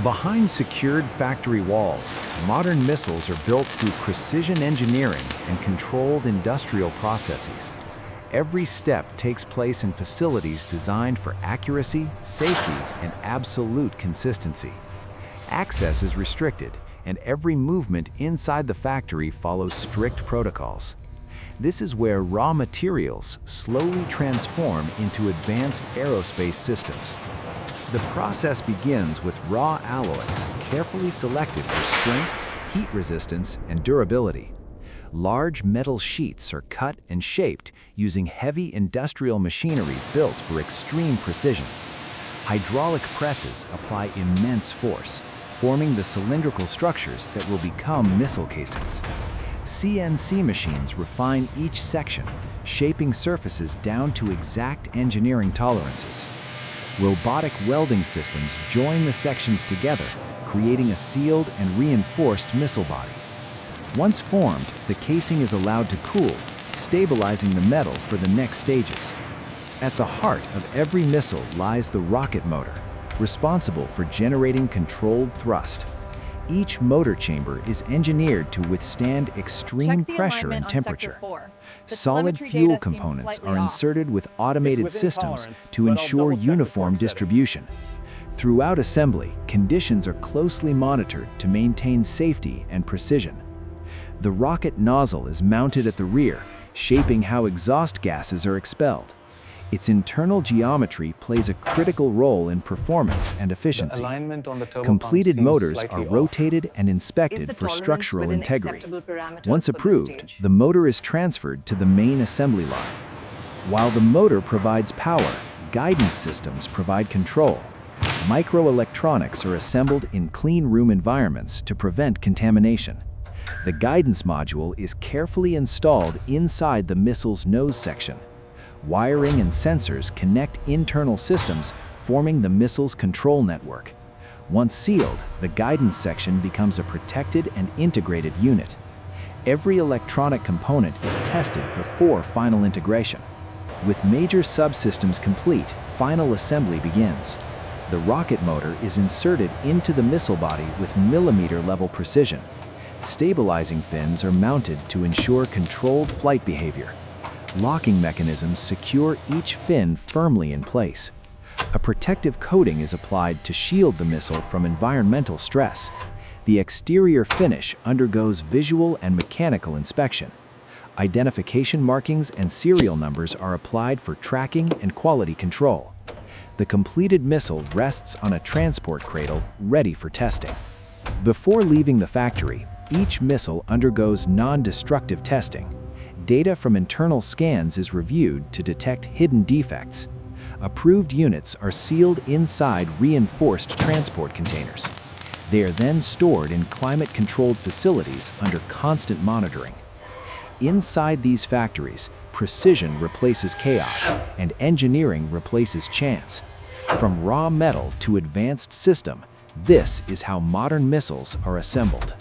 Behind secured factory walls, modern missiles are built through precision engineering and controlled industrial processes. Every step takes place in facilities designed for accuracy, safety, and absolute consistency. Access is restricted, and every movement inside the factory follows strict protocols. This is where raw materials slowly transform into advanced aerospace systems. The process begins with raw alloys, carefully selected for strength, heat resistance, and durability. Large metal sheets are cut and shaped using heavy industrial machinery built for extreme precision. Hydraulic presses apply immense force, forming the cylindrical structures that will become missile casings. CNC machines refine each section, shaping surfaces down to exact engineering tolerances. Robotic welding systems join the sections together, creating a sealed and reinforced missile body. Once formed, the casing is allowed to cool, stabilizing the metal for the next stages. At the heart of every missile lies the rocket motor, responsible for generating controlled thrust. Each motor chamber is engineered to withstand extreme pressure and temperature. Solid fuel components are inserted with automated systems to ensure uniform distribution. Throughout assembly, conditions are closely monitored to maintain safety and precision. The rocket nozzle is mounted at the rear, shaping how exhaust gases are expelled. Its internal geometry plays a critical role in performance and efficiency. Completed motors are rotated and inspected for structural integrity. Once approved, the motor is transferred to the main assembly line. While the motor provides power, guidance systems provide control. Microelectronics are assembled in clean room environments to prevent contamination. The guidance module is carefully installed inside the missile's nose section. Wiring and sensors connect internal systems, forming the missile's control network. Once sealed, the guidance section becomes a protected and integrated unit. Every electronic component is tested before final integration. With major subsystems complete, final assembly begins. The rocket motor is inserted into the missile body with millimeter-level precision. Stabilizing fins are mounted to ensure controlled flight behavior. Locking mechanisms secure each fin firmly in place. A protective coating is applied to shield the missile from environmental stress. The exterior finish undergoes visual and mechanical inspection. Identification markings and serial numbers are applied for tracking and quality control. The completed missile rests on a transport cradle, ready for testing. Before leaving the factory, each missile undergoes non-destructive testing. Data from internal scans is reviewed to detect hidden defects. Approved units are sealed inside reinforced transport containers. They are then stored in climate-controlled facilities under constant monitoring. Inside these factories, precision replaces chaos and engineering replaces chance. From raw metal to advanced system, this is how modern missiles are assembled.